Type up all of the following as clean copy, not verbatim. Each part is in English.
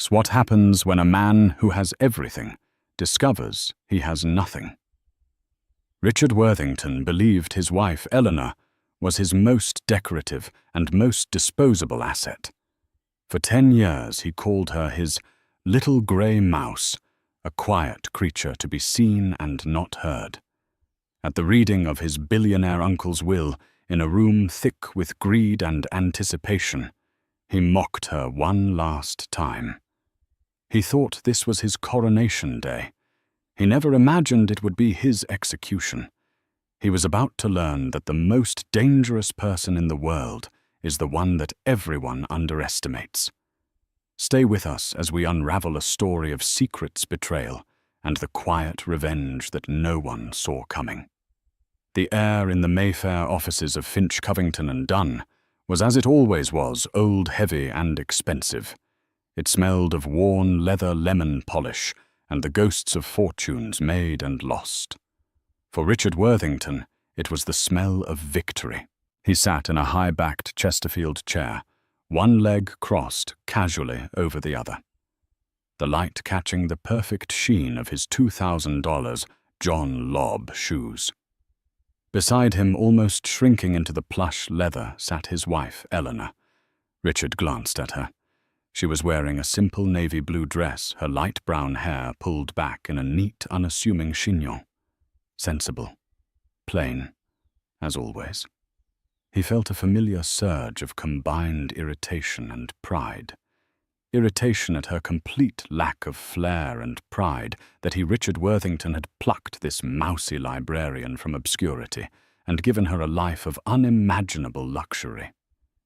It's what happens when a man who has everything discovers he has nothing. Richard Worthington believed his wife Eleanor was his most decorative and most disposable asset. For 10 years he called her his little grey mouse, a quiet creature to be seen and not heard. At the reading of his billionaire uncle's will, in a room thick with greed and anticipation, he mocked her one last time. He thought this was his coronation day. He never imagined it would be his execution. He was about to learn that the most dangerous person in the world is the one that everyone underestimates. Stay with us as we unravel a story of secrets, betrayal, and the quiet revenge that no one saw coming. The air in the Mayfair offices of Finch, Covington and Dunn was, as it always was, old, heavy and expensive. It smelled of worn leather lemon polish and the ghosts of fortunes made and lost. For Richard Worthington, it was the smell of victory. He sat in a high-backed Chesterfield chair, one leg crossed casually over the other, the light catching the perfect sheen of his $2,000 John Lobb shoes. Beside him, almost shrinking into the plush leather, sat his wife, Eleanor. Richard glanced at her. She was wearing a simple navy blue dress, her light brown hair pulled back in a neat, unassuming chignon. Sensible, plain, as always. He felt a familiar surge of combined irritation and pride. Irritation at her complete lack of flair and pride that he, Richard Worthington, had plucked this mousy librarian from obscurity and given her a life of unimaginable luxury.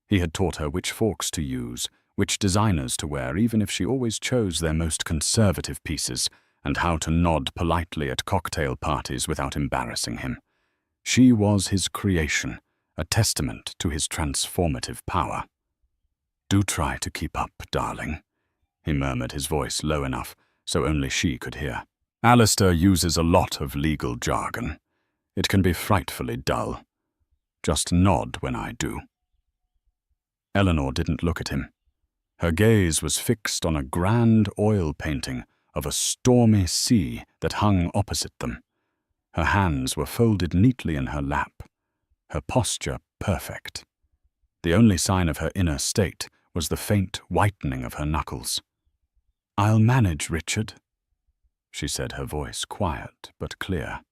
He had taught her which forks to use, which designers to wear, even if she always chose their most conservative pieces, and how to nod politely at cocktail parties without embarrassing him. She was his creation, a testament to his transformative power. "Do try to keep up, darling," he murmured, his voice low enough so only she could hear. "Alistair uses a lot of legal jargon. It can be frightfully dull. Just nod when I do." Eleanor didn't look at him. Her gaze was fixed on a grand oil painting of a stormy sea that hung opposite them. Her hands were folded neatly in her lap, her posture perfect. The only sign of her inner state was the faint whitening of her knuckles. "I'll manage, Richard," she said, her voice quiet but clear.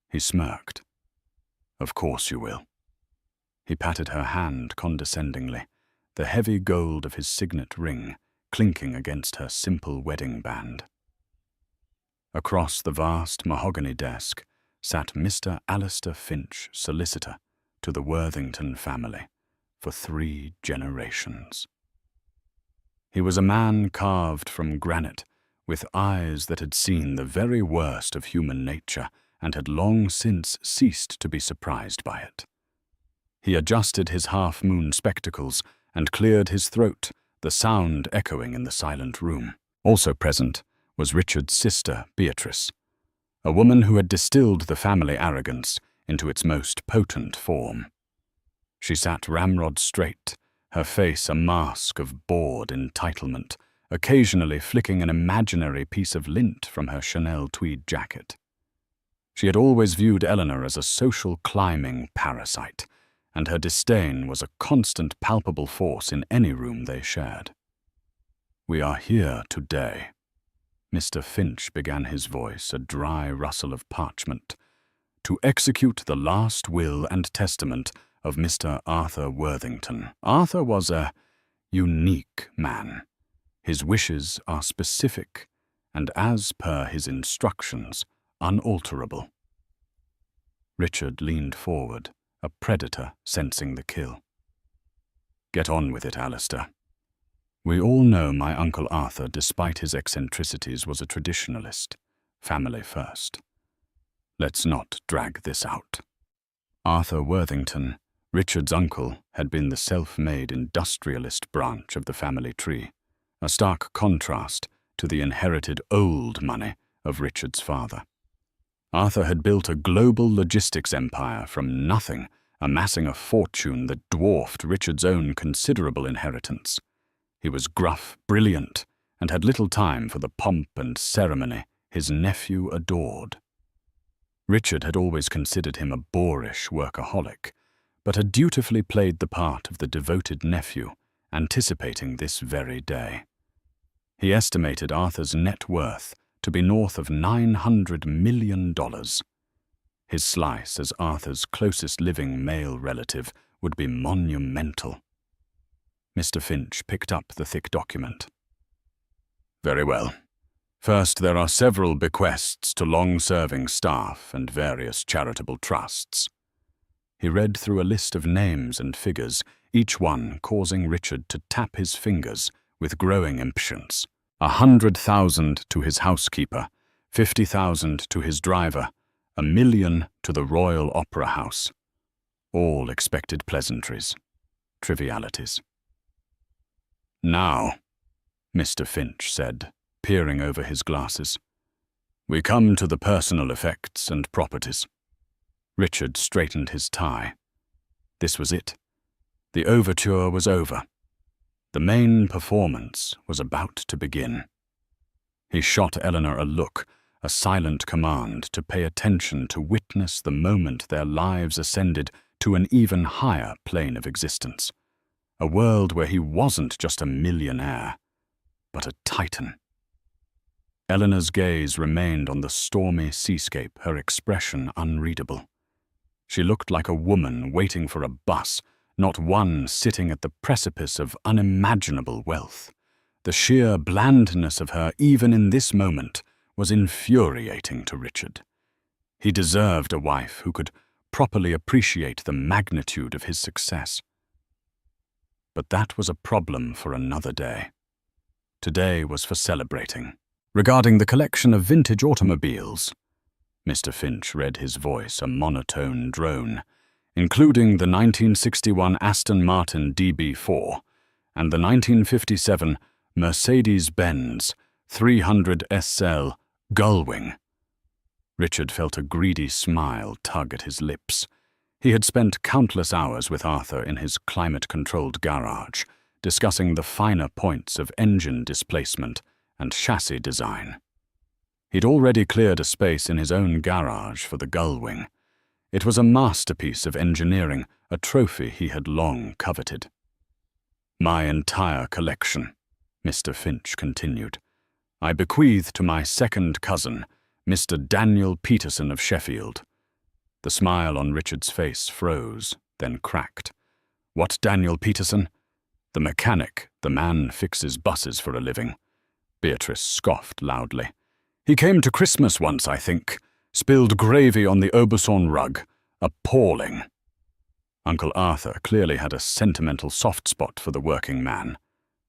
He smirked. "Of course you will." He patted her hand condescendingly, the heavy gold of his signet ring clinking against her simple wedding band. Across the vast mahogany desk sat Mr. Alistair Finch, solicitor to the Worthington family for 3 generations. He was a man carved from granite, with eyes that had seen the very worst of human nature and had long since ceased to be surprised by it. He adjusted his half-moon spectacles and cleared his throat, the sound echoing in the silent room. Also present was Richard's sister, Beatrice, a woman who had distilled the family arrogance into its most potent form. She sat ramrod straight, her face a mask of bored entitlement, occasionally flicking an imaginary piece of lint from her Chanel tweed jacket. She had always viewed Eleanor as a social climbing parasite, and her disdain was a constant palpable force in any room they shared. "We are here today," Mr. Finch began, his voice a dry rustle of parchment, "to execute the last will and testament of Mr. Arthur Worthington. Arthur was a unique man. His wishes are specific, and as per his instructions, unalterable." Richard leaned forward, a predator sensing the kill. "Get on with it, Alistair. We all know my Uncle Arthur, despite his eccentricities, was a traditionalist, family first. Let's not drag this out." Arthur Worthington, Richard's uncle, had been the self-made industrialist branch of the family tree, a stark contrast to the inherited old money of Richard's father. Arthur had built a global logistics empire from nothing, amassing a fortune that dwarfed Richard's own considerable inheritance. He was gruff, brilliant, and had little time for the pomp and ceremony his nephew adored. Richard had always considered him a boorish workaholic, but had dutifully played the part of the devoted nephew, anticipating this very day. He estimated Arthur's net worth to be north of $900 million. His slice as Arthur's closest living male relative would be monumental. Mr. Finch picked up the thick document. Very well. First, there are several bequests to long-serving staff and various charitable trusts. He read through a list of names and figures, each one causing Richard to tap his fingers with growing impatience. 100,000 to his housekeeper, 50,000 to his driver, 1 million to the Royal Opera House. All expected pleasantries, trivialities. Now, Mr. Finch said, peering over his glasses, we come to the personal effects and properties. Richard straightened his tie. This was it. The overture was over. The main performance was about to begin. He shot Eleanor a look, a silent command to pay attention to witness the moment their lives ascended to an even higher plane of existence. A world where he wasn't just a millionaire, but a titan. Eleanor's gaze remained on the stormy seascape, her expression unreadable. She looked like a woman waiting for a bus, not one sitting at the precipice of unimaginable wealth. The sheer blandness of her, even in this moment, was infuriating to Richard. He deserved a wife who could properly appreciate the magnitude of his success. But that was a problem for another day. Today was for celebrating. Regarding the collection of vintage automobiles, Mr. Finch read his voice a monotone drone, including the 1961 Aston Martin DB4 and the 1957 Mercedes-Benz 300 SL Gullwing. Richard felt a greedy smile tug at his lips. He had spent countless hours with Arthur in his climate-controlled garage, discussing the finer points of engine displacement and chassis design. He'd already cleared a space in his own garage for the Gullwing. It was a masterpiece of engineering, a trophy he had long coveted. My entire collection, Mr. Finch continued, I bequeath to my second cousin, Mr. Daniel Peterson of Sheffield. The smile on Richard's face froze, then cracked. What Daniel Peterson? The mechanic, the man fixes buses for a living. Beatrice scoffed loudly. He came to Christmas once, I think. Spilled gravy on the Aubusson rug. Appalling. Uncle Arthur clearly had a sentimental soft spot for the working man,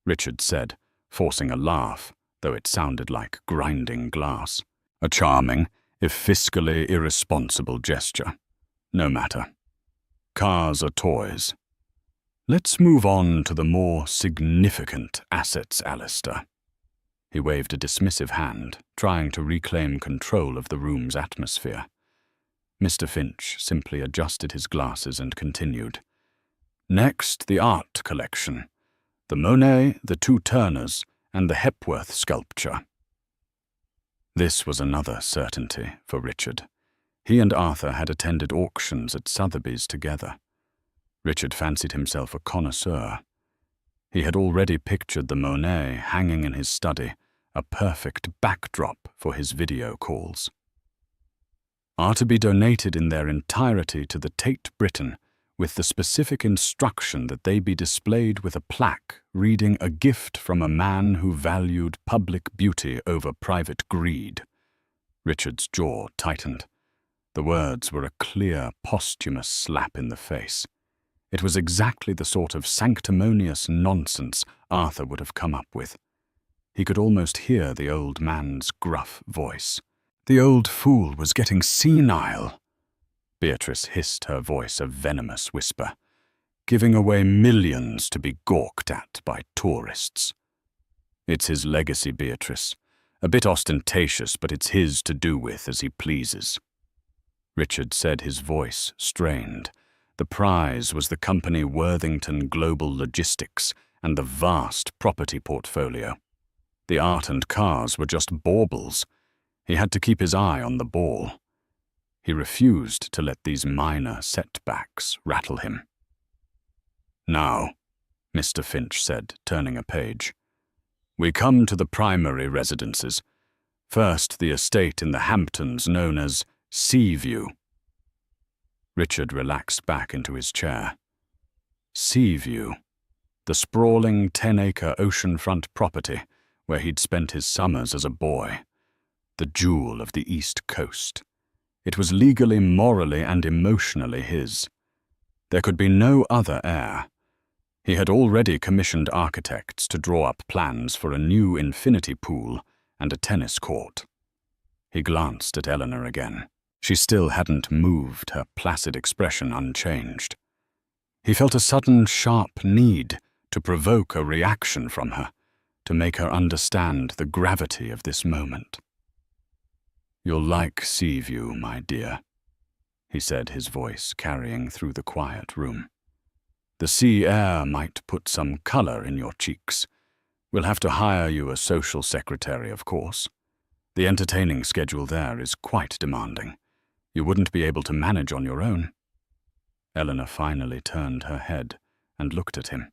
Richard said, forcing a laugh, though it sounded like grinding glass. A charming, if fiscally irresponsible gesture. No matter. Cars are toys. Let's move on to the more significant assets, Alistair. He waved a dismissive hand, trying to reclaim control of the room's atmosphere. Mr. Finch simply adjusted his glasses and continued. Next, the art collection. The Monet, the two Turners, and the Hepworth sculpture. This was another certainty for Richard. He and Arthur had attended auctions at Sotheby's together. Richard fancied himself a connoisseur. He had already pictured the Monet hanging in his study, a perfect backdrop for his video calls. Are to be donated in their entirety to the Tate Britain, with the specific instruction that they be displayed with a plaque reading a gift from a man who valued public beauty over private greed. Richard's jaw tightened. The words were a clear, posthumous slap in the face. It was exactly the sort of sanctimonious nonsense Arthur would have come up with. He could almost hear the old man's gruff voice. The old fool was getting senile. Beatrice hissed her voice a venomous whisper, giving away millions to be gawked at by tourists. It's his legacy, Beatrice. A bit ostentatious, but it's his to do with as he pleases. Richard said, his voice strained. The prize was the company Worthington Global Logistics and the vast property portfolio. The art and cars were just baubles. He had to keep his eye on the ball. He refused to let these minor setbacks rattle him. "Now," Mr. Finch said, turning a page, "we come to the primary residences. First, the estate in the Hamptons known as Seaview." Richard relaxed back into his chair. Seaview, the sprawling 10-acre oceanfront property where he'd spent his summers as a boy, the jewel of the East Coast. It was legally, morally, and emotionally his. There could be no other heir. He had already commissioned architects to draw up plans for a new infinity pool and a tennis court. He glanced at Eleanor again. She still hadn't moved, her placid expression unchanged. He felt a sudden, sharp need to provoke a reaction from her, to make her understand the gravity of this moment. "You'll like Seaview, my dear," he said, his voice carrying through the quiet room. "The sea air might put some color in your cheeks. We'll have to hire you a social secretary, of course. The entertaining schedule there is quite demanding. You wouldn't be able to manage on your own." Eleanor finally turned her head and looked at him.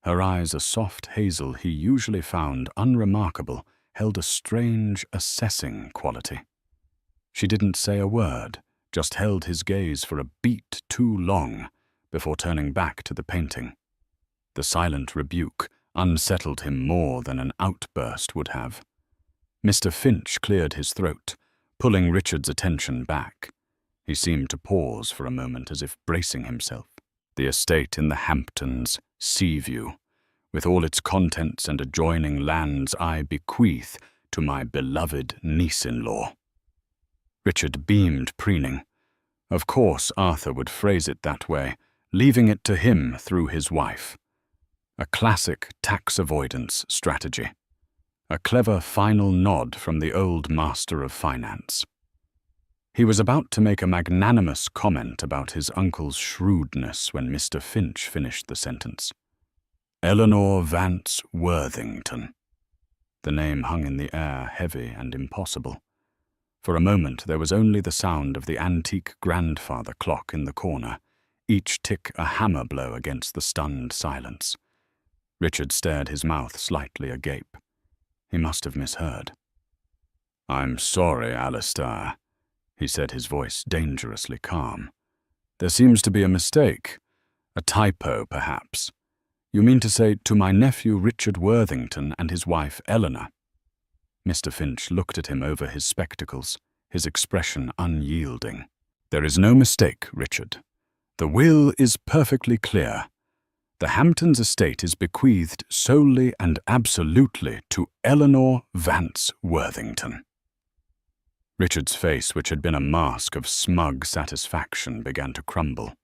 Her eyes, a soft hazel he usually found unremarkable, held a strange, assessing quality. She didn't say a word, just held his gaze for a beat too long before turning back to the painting. The silent rebuke unsettled him more than an outburst would have. Mr. Finch cleared his throat, pulling Richard's attention back. He seemed to pause for a moment as if bracing himself. The estate in the Hamptons, Seaview, with all its contents and adjoining lands, I bequeath to my beloved niece-in-law. Richard beamed, preening. Of course Arthur would phrase it that way, leaving it to him through his wife. A classic tax avoidance strategy. A clever final nod from the old master of finance. He was about to make a magnanimous comment about his uncle's shrewdness when Mr. Finch finished the sentence. Eleanor Vance Worthington. The name hung in the air, heavy and impossible. For a moment there was only the sound of the antique grandfather clock in the corner, each tick a hammer blow against the stunned silence. Richard stared, his mouth slightly agape. He must have misheard. "I'm sorry, Alistair," he said, his voice dangerously calm. "There seems to be a mistake. A typo, perhaps. You mean to say to my nephew Richard Worthington and his wife Eleanor?" Mr. Finch looked at him over his spectacles, his expression unyielding. "There is no mistake, Richard. The will is perfectly clear. The Hamptons estate is bequeathed solely and absolutely to Eleanor Vance Worthington." Richard's face, which had been a mask of smug satisfaction, began to crumble.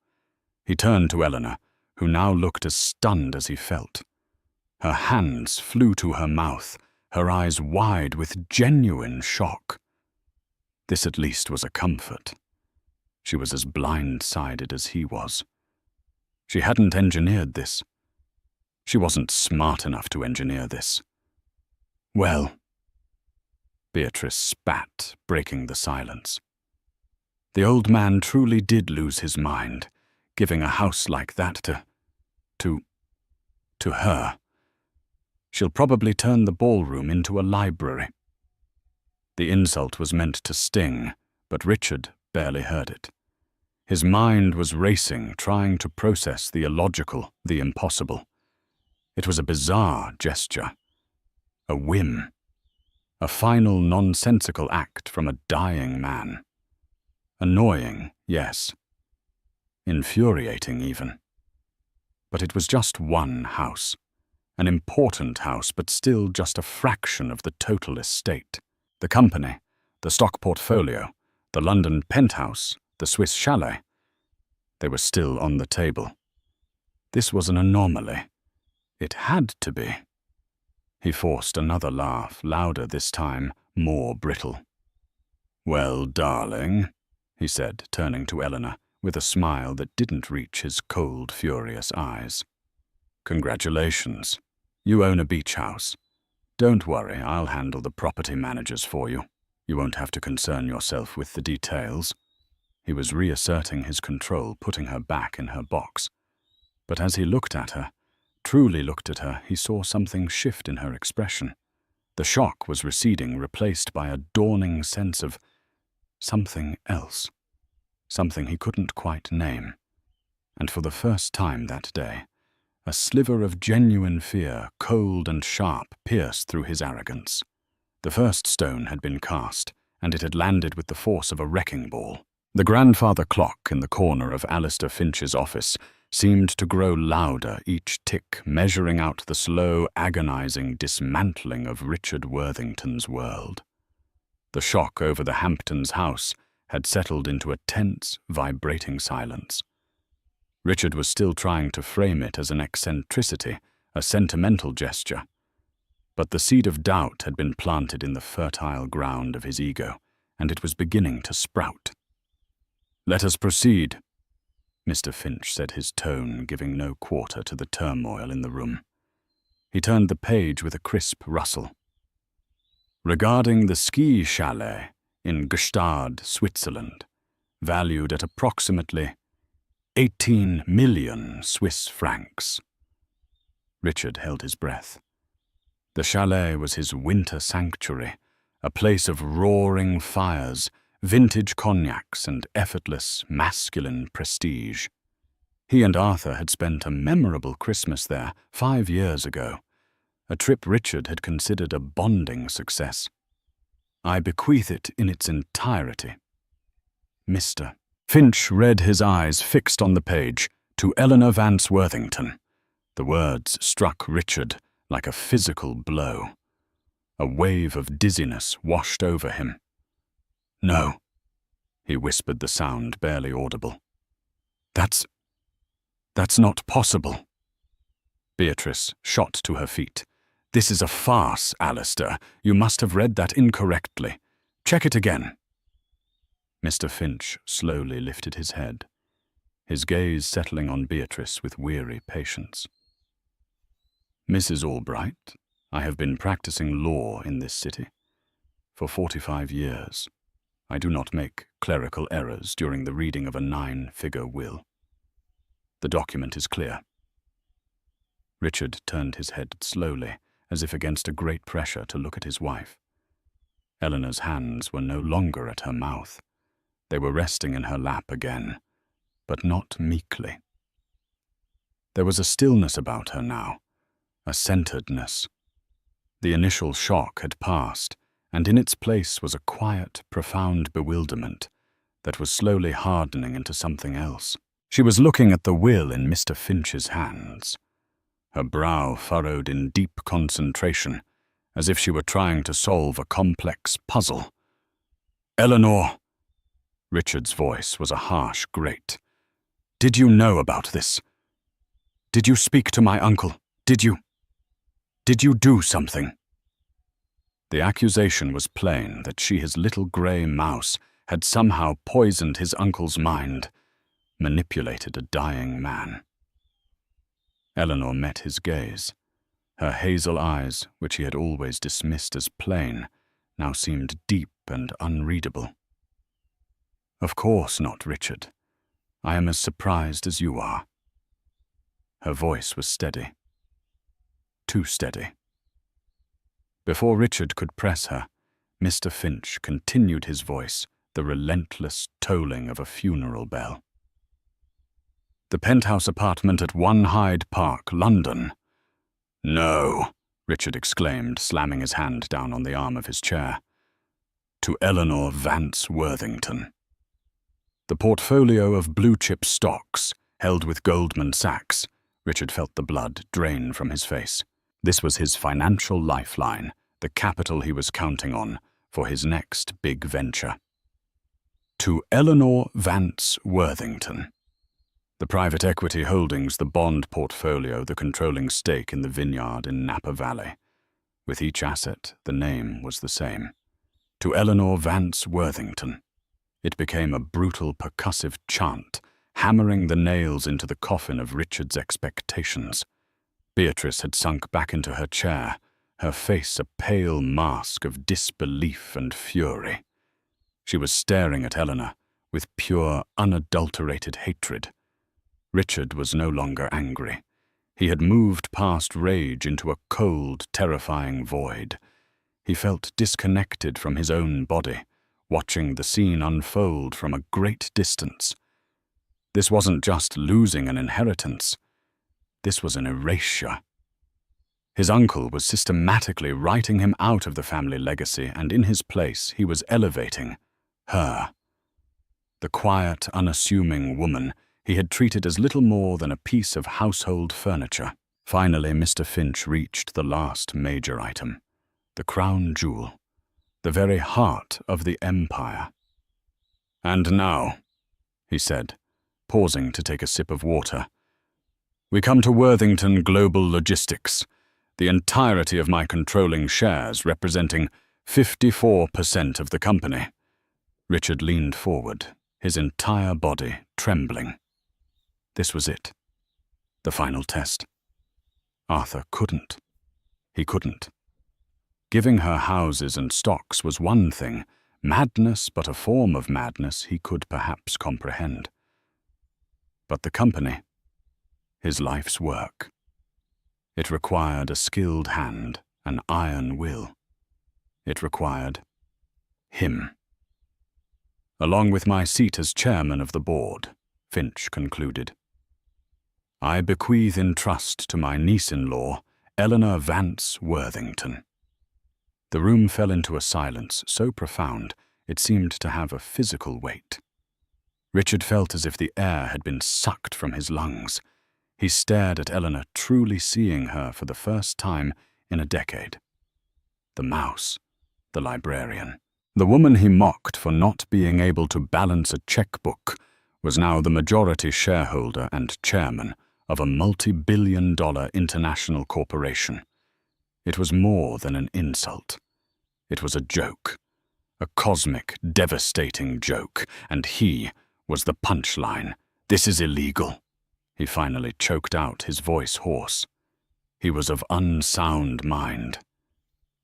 He turned to Eleanor, who now looked as stunned as he felt. Her hands flew to her mouth, her eyes wide with genuine shock. This at least was a comfort. She was as blind-sided as he was. She hadn't engineered this. She wasn't smart enough to engineer this. "Well," Beatrice spat, breaking the silence. "The old man truly did lose his mind, giving a house like that to her. She'll probably turn the ballroom into a library." The insult was meant to sting, but Richard barely heard it. His mind was racing, trying to process the illogical, the impossible. It was a bizarre gesture, a whim, a final nonsensical act from a dying man. Annoying, yes. Infuriating, even. But it was just one house. An important house, but still just a fraction of the total estate. The company, the stock portfolio, the London penthouse, the Swiss chalet. They were still on the table. This was an anomaly. It had to be. He forced another laugh, louder this time, more brittle. "Well, darling," he said, turning to Eleanor, with a smile that didn't reach his cold, furious eyes. "Congratulations. You own a beach house. Don't worry, I'll handle the property managers for you. You won't have to concern yourself with the details. He was reasserting his control, putting her back in her box. But as he looked at her, truly looked at her, he saw something shift in her expression. The shock was receding, replaced by a dawning sense of something else, something he couldn't quite name. And for the first time that day, a sliver of genuine fear, cold and sharp, pierced through his arrogance. The first stone had been cast, and it had landed with the force of a wrecking ball. The grandfather clock in the corner of Alistair Finch's office seemed to grow louder, each tick measuring out the slow, agonizing dismantling of Richard Worthington's world. The shock over the Hamptons' house had settled into a tense, vibrating silence. Richard was still trying to frame it as an eccentricity, a sentimental gesture. But the seed of doubt had been planted in the fertile ground of his ego, and it was beginning to sprout. "Let us proceed," Mr. Finch said, his tone giving no quarter to the turmoil in the room. He turned the page with a crisp rustle. "Regarding the ski chalet in Gstaad, Switzerland, valued at approximately 18 million Swiss francs. Richard held his breath. The chalet was his winter sanctuary, a place of roaring fires, vintage cognacs, and effortless, masculine prestige. He and Arthur had spent a memorable Christmas there 5 years ago, a trip Richard had considered a bonding success. "I bequeath it in its entirety. Mr. Finch read, his eyes fixed on the page, to Eleanor Vance Worthington. The words struck Richard like a physical blow. A wave of dizziness washed over him. "No," he whispered, the sound barely audible. That's not possible." Beatrice shot to her feet. "This is a farce, Alistair. You must have read that incorrectly. Check it again." Mr. Finch slowly lifted his head, his gaze settling on Beatrice with weary patience. "Mrs. Albright, I have been practicing law in this city for 45 years. I do not make clerical errors during the reading of a 9-figure will. The document is clear." Richard turned his head slowly, as if against a great pressure, to look at his wife. Eleanor's hands were no longer at her mouth. They were resting in her lap again, but not meekly. There was a stillness about her now, a centeredness. The initial shock had passed, and in its place was a quiet, profound bewilderment that was slowly hardening into something else. She was looking at the will in Mr. Finch's hands, her brow furrowed in deep concentration, as if she were trying to solve a complex puzzle. "Eleanor," Richard's voice was a harsh grate. "Did you know about this? Did you speak to my uncle? Did you do something?" The accusation was plain that she, his little grey mouse, had somehow poisoned his uncle's mind, manipulated a dying man. Eleanor met his gaze. Her hazel eyes, which he had always dismissed as plain, now seemed deep and unreadable. "Of course not, Richard. I am as surprised as you are." Her voice was steady. Too steady. Before Richard could press her, Mr. Finch continued his voice, the relentless tolling of a funeral bell. "The penthouse apartment at 1 Hyde Park, London." "No," Richard exclaimed, slamming his hand down on the arm of his chair. "To Eleanor Vance Worthington." The portfolio of blue-chip stocks, held with Goldman Sachs. Richard felt the blood drain from his face. This was his financial lifeline, the capital he was counting on for his next big venture. To Eleanor Vance Worthington. The private equity holdings, the bond portfolio, the controlling stake in the vineyard in Napa Valley. With each asset, the name was the same. To Eleanor Vance Worthington. It became a brutal, percussive chant, hammering the nails into the coffin of Richard's expectations. Beatrice had sunk back into her chair, her face a pale mask of disbelief and fury. She was staring at Eleanor with pure, unadulterated hatred. Richard was no longer angry. He had moved past rage into a cold, terrifying void. He felt disconnected from his own body, watching the scene unfold from a great distance. This wasn't just losing an inheritance. This was an erasure. His uncle was systematically writing him out of the family legacy, and in his place he was elevating her. The quiet, unassuming woman he had treated as little more than a piece of household furniture. Finally, Mr. Finch reached the last major item, the crown jewel, the very heart of the empire. "And now," he said, pausing to take a sip of water, "we come to Worthington Global Logistics, the entirety of my controlling shares representing 54% of the company." Richard leaned forward, his entire body trembling. This was it. The final test. Arthur couldn't. He couldn't. Giving her houses and stocks was one thing, madness, but a form of madness he could perhaps comprehend. But the company, his life's work. It required a skilled hand, an iron will. It required him. "Along with my seat as chairman of the board," Finch concluded, "I bequeath in trust to my niece-in-law, Eleanor Vance Worthington." The room fell into a silence so profound it seemed to have a physical weight. Richard felt as if the air had been sucked from his lungs. He stared at Eleanor, truly seeing her for the first time in a decade. The mouse, the librarian, the woman he mocked for not being able to balance a checkbook, was now the majority shareholder and chairman of a multi-billion-dollar international corporation. It was more than an insult. It was a joke, a cosmic, devastating joke, and he was the punchline. "This is illegal." He finally choked out, his voice hoarse. He was of unsound mind.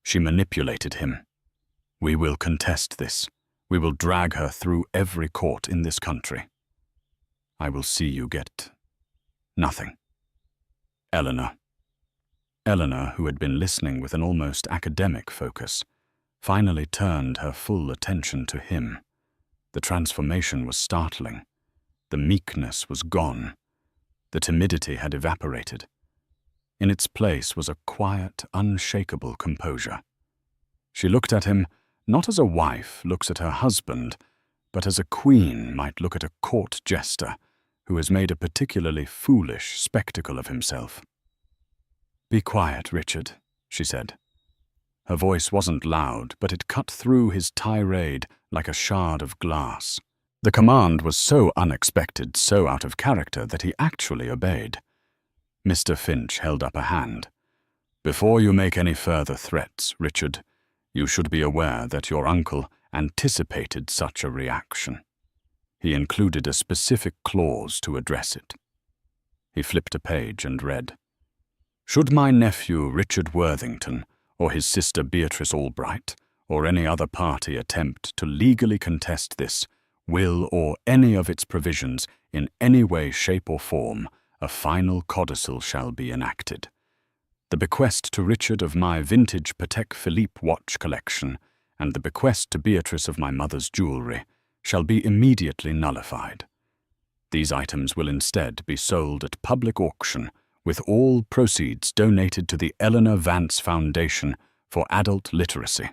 She manipulated him. "We will contest this. We will drag her through every court in this country. I will see you get nothing." Eleanor. Eleanor, who had been listening with an almost academic focus, finally turned her full attention to him. The transformation was startling. The meekness was gone. The timidity had evaporated. In its place was a quiet, unshakable composure. She looked at him not as a wife looks at her husband, but as a queen might look at a court jester who has made a particularly foolish spectacle of himself. "Be quiet, Richard," she said. Her voice wasn't loud, but it cut through his tirade like a shard of glass. The command was so unexpected, so out of character, that he actually obeyed. Mr. Finch held up a hand. "Before you make any further threats, Richard, you should be aware that your uncle anticipated such a reaction. He included a specific clause to address it." He flipped a page and read, "Should my nephew Richard Worthington, or his sister Beatrice Albright, or any other party attempt to legally contest this will or any of its provisions in any way, shape, or form, a final codicil shall be enacted. The bequest to Richard of my vintage Patek Philippe watch collection, and the bequest to Beatrice of my mother's jewelry, shall be immediately nullified. These items will instead be sold at public auction, with all proceeds donated to the Eleanor Vance Foundation for Adult Literacy."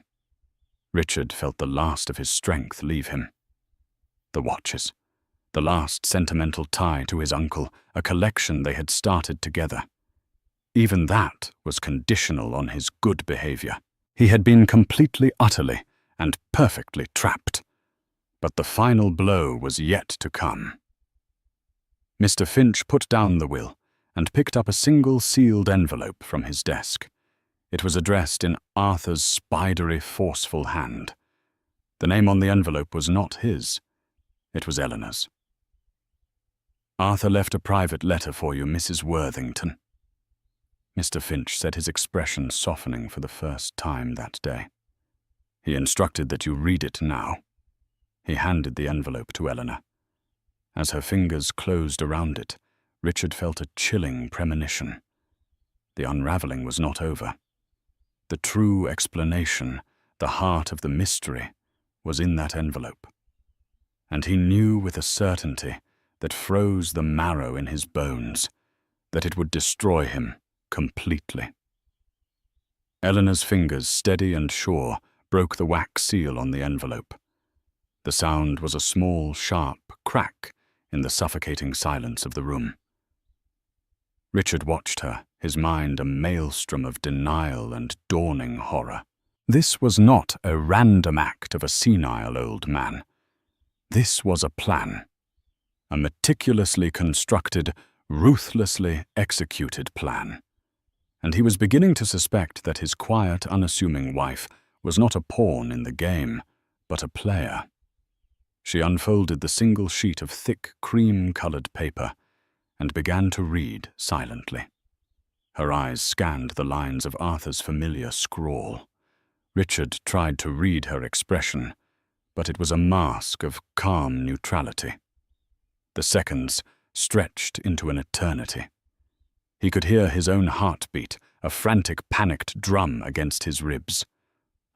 Richard felt the last of his strength leave him. The watches, the last sentimental tie to his uncle, a collection they had started together. Even that was conditional on his good behavior. He had been completely, utterly, and perfectly trapped. But the final blow was yet to come. Mr. Finch put down the will and picked up a single sealed envelope from his desk. It was addressed in Arthur's spidery, forceful hand. The name on the envelope was not his. It was Eleanor's. "Arthur left a private letter for you, Mrs. Worthington." Mr. Finch said, his expression softening for the first time that day. He instructed that you read it now. He handed the envelope to Eleanor. As her fingers closed around it, Richard felt a chilling premonition. The unraveling was not over. The true explanation, the heart of the mystery, was in that envelope. And he knew with a certainty that froze the marrow in his bones, that it would destroy him completely. Eleanor's fingers, steady and sure, broke the wax seal on the envelope. The sound was a small, sharp crack in the suffocating silence of the room. Richard watched her, his mind a maelstrom of denial and dawning horror. This was not a random act of a senile old man. This was a plan. A meticulously constructed, ruthlessly executed plan. And he was beginning to suspect that his quiet, unassuming wife was not a pawn in the game, but a player. She unfolded the single sheet of thick, cream-colored paper and began to read silently. Her eyes scanned the lines of Arthur's familiar scrawl. Richard tried to read her expression, but it was a mask of calm neutrality. The seconds stretched into an eternity. He could hear his own heartbeat, a frantic, panicked drum against his ribs.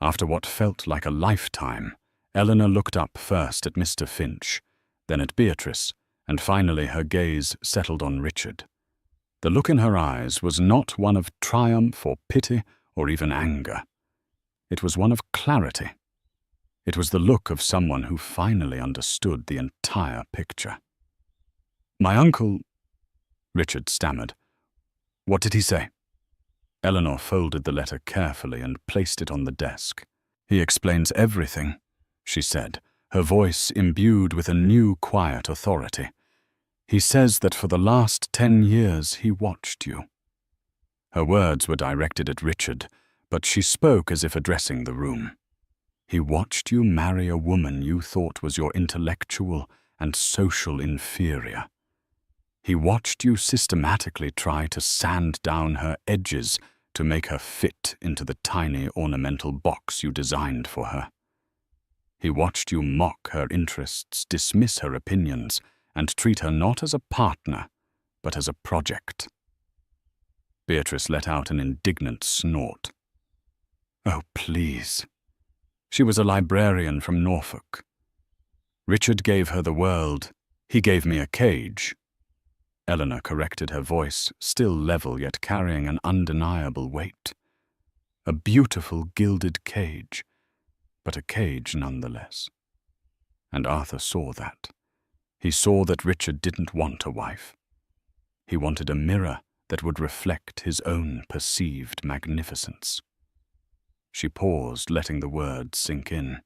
After what felt like a lifetime, Eleanor looked up first at Mr. Finch, then at Beatrice, and finally her gaze settled on Richard. The look in her eyes was not one of triumph or pity or even anger. It was one of clarity. It was the look of someone who finally understood the entire picture. "My uncle," Richard stammered. "What did he say?" Eleanor folded the letter carefully and placed it on the desk. "He explains everything," she said, her voice imbued with a new quiet authority. "He says that for the last 10 years he watched you." Her words were directed at Richard, but she spoke as if addressing the room. "He watched you marry a woman you thought was your intellectual and social inferior. He watched you systematically try to sand down her edges to make her fit into the tiny ornamental box you designed for her. He watched you mock her interests, dismiss her opinions, and treat her not as a partner, but as a project." Beatrice let out an indignant snort. "Oh, please." She was a librarian from Norfolk. "Richard gave her the world. He gave me a cage." Eleanor corrected her voice, still level yet carrying an undeniable weight. "A beautiful gilded cage, but a cage nonetheless." And Arthur saw that. He saw that Richard didn't want a wife. He wanted a mirror that would reflect his own perceived magnificence. She paused, letting the words sink in.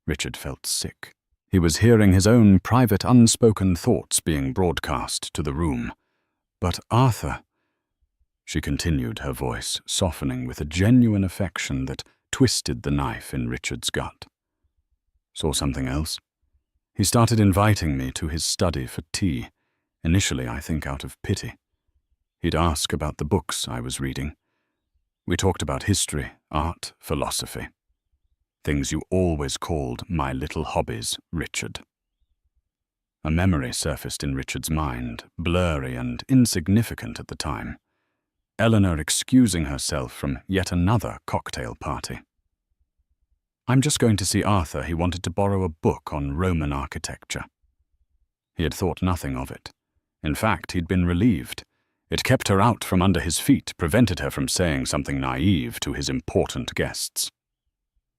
Richard felt sick. He was hearing his own private, unspoken thoughts being broadcast to the room. "But Arthur," she continued, her voice softening with a genuine affection that twisted the knife in Richard's gut. "Saw something else? He started inviting me to his study for tea, initially I think out of pity. He'd ask about the books I was reading. We talked about history, art, philosophy. Things you always called my little hobbies, Richard." A memory surfaced in Richard's mind, blurry and insignificant at the time. Eleanor excusing herself from yet another cocktail party. "I'm just going to see Arthur. He wanted to borrow a book on Roman architecture." He had thought nothing of it. In fact, he'd been relieved. It kept her out from under his feet, prevented her from saying something naive to his important guests.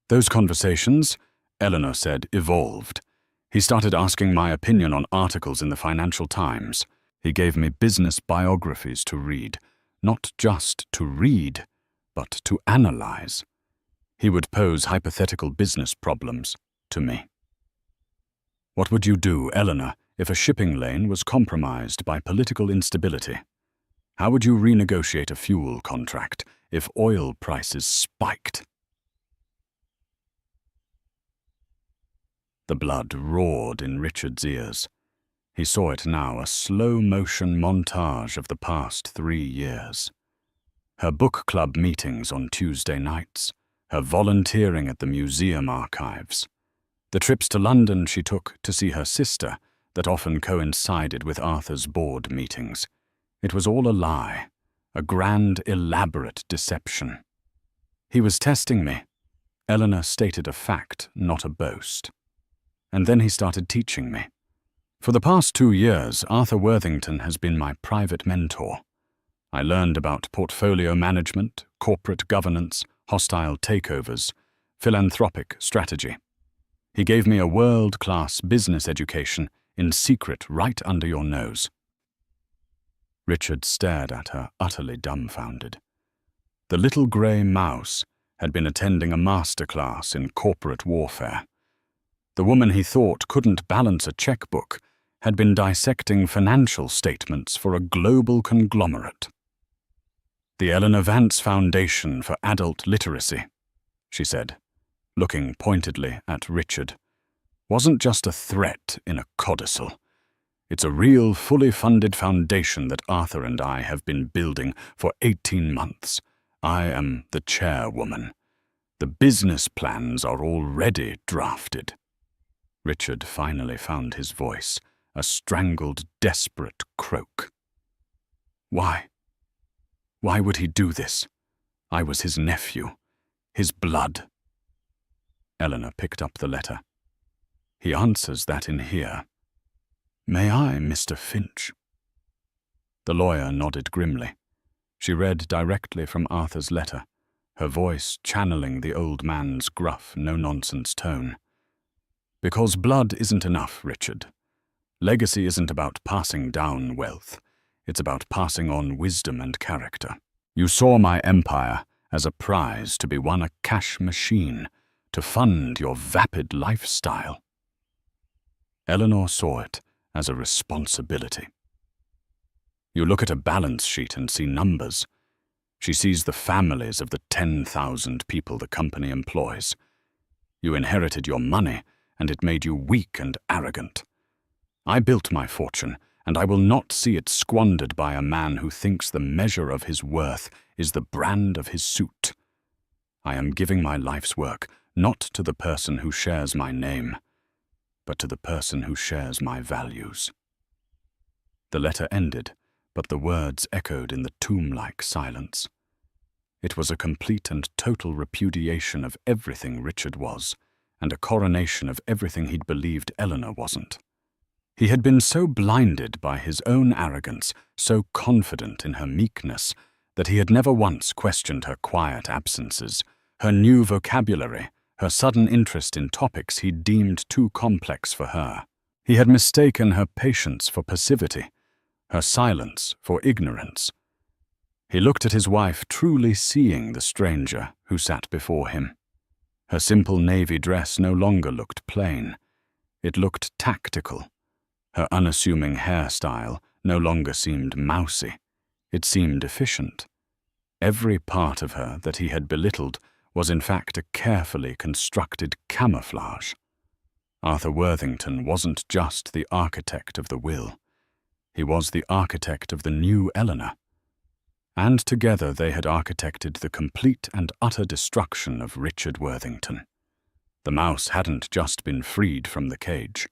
"Those conversations," Eleanor said, "evolved. He started asking my opinion on articles in the Financial Times. He gave me business biographies to read, not just to read, but to analyze. He would pose hypothetical business problems to me. What would you do, Eleanor, if a shipping lane was compromised by political instability? How would you renegotiate a fuel contract if oil prices spiked?" The blood roared in Richard's ears. He saw it now, a slow-motion montage of the past 3 years. Her book club meetings on Tuesday nights, her volunteering at the museum archives, the trips to London she took to see her sister that often coincided with Arthur's board meetings. It was all a lie, a grand, elaborate deception. He was testing me. Eleanor stated a fact, not a boast. And then he started teaching me. For the past 2 years, Arthur Worthington has been my private mentor. I learned about portfolio management, corporate governance, hostile takeovers, philanthropic strategy. He gave me a world-class business education in secret right under your nose. Richard stared at her, utterly dumbfounded. The little grey mouse had been attending a masterclass in corporate warfare. The woman he thought couldn't balance a checkbook had been dissecting financial statements for a global conglomerate. The Eleanor Vance Foundation for Adult Literacy, she said, looking pointedly at Richard, wasn't just a threat in a codicil. It's a real, fully funded foundation that Arthur and I have been building for 18 months. I am the chairwoman. The business plans are already drafted. Richard finally found his voice, a strangled, desperate croak. Why? Why would he do this? I was his nephew, his blood. Eleanor picked up the letter. He answers that in here. May I, Mr. Finch? The lawyer nodded grimly. She read directly from Arthur's letter, her voice channeling the old man's gruff, no-nonsense tone. Because blood isn't enough, Richard. Legacy isn't about passing down wealth. It's about passing on wisdom and character. You saw my empire as a prize to be won, a cash machine, to fund your vapid lifestyle. Eleanor saw it as a responsibility. You look at a balance sheet and see numbers. She sees the families of the 10,000 people the company employs. You inherited your money, and it made you weak and arrogant. I built my fortune, and I will not see it squandered by a man who thinks the measure of his worth is the brand of his suit. I am giving my life's work not to the person who shares my name, but to the person who shares my values. The letter ended, but the words echoed in the tomb-like silence. It was a complete and total repudiation of everything Richard was, and a coronation of everything he'd believed Eleanor wasn't. He had been so blinded by his own arrogance, so confident in her meekness, that he had never once questioned her quiet absences, her new vocabulary, her sudden interest in topics he deemed too complex for her. He had mistaken her patience for passivity, her silence for ignorance. He looked at his wife, truly seeing the stranger who sat before him. Her simple navy dress no longer looked plain. It looked tactical. Her unassuming hairstyle no longer seemed mousy. It seemed efficient. Every part of her that he had belittled was in fact a carefully constructed camouflage. Arthur Worthington wasn't just the architect of the will. He was the architect of the new Eleanor. And together they had architected the complete and utter destruction of Richard Worthington. The mouse hadn't just been freed from the cage.